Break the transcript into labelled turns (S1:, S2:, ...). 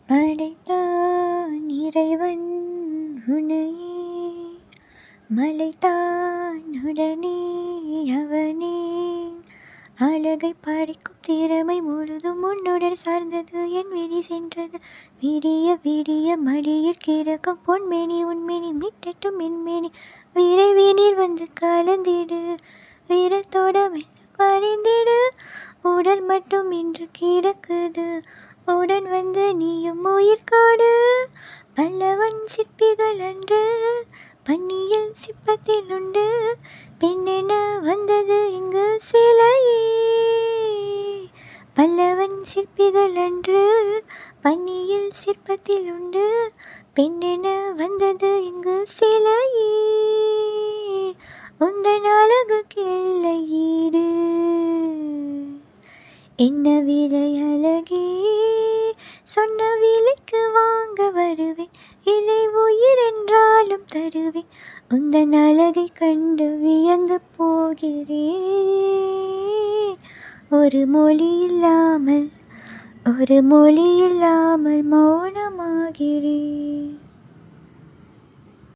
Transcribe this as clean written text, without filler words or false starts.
S1: படைத்தான் இறைவன் உன்னையே, மலைத்தான் உடனே அவனே. அழகை படைக்கும் திறமை முழுதும் உன்னுடன் சார்ந்தது. என் விழி சென்றது விடிய விடிய மடியில் கிடக்கும் பொன்மேனி உன்மேனி மிட்டட்டும் மென்மேனி. விரைவினில் வந்து கலந்திடு, வீரத்தோட பறிந்திடு. உடல் மட்டும் இன்று கிடக்குது, உடன் வந்து நீயும் உயிர் கொடு. பல்லவன் சிற்பிகள் அன்று பன்னியில் சிற்பத்தில் உண்டு, பெண்ணென வந்தது இங்கு சிலையே. பல்லவன் சிற்பிகள் அன்று பன்னியில் சிற்பத்தில் உண்டு, பெண்ணென வந்தது இங்கு சிலையே. உந்தன் அழகுக்கு எல்லை ஈடு, என்ன விலை அழகே. சொன்ன விலைக்கு வாங்க வருவேன், இலை உயிர் என்றாலும் தருவேன். உந்தன் அழகை கண்டு வியந்து போகிறேன். ஒரு மொழி இல்லாமல் மௌனமாகிறேன்.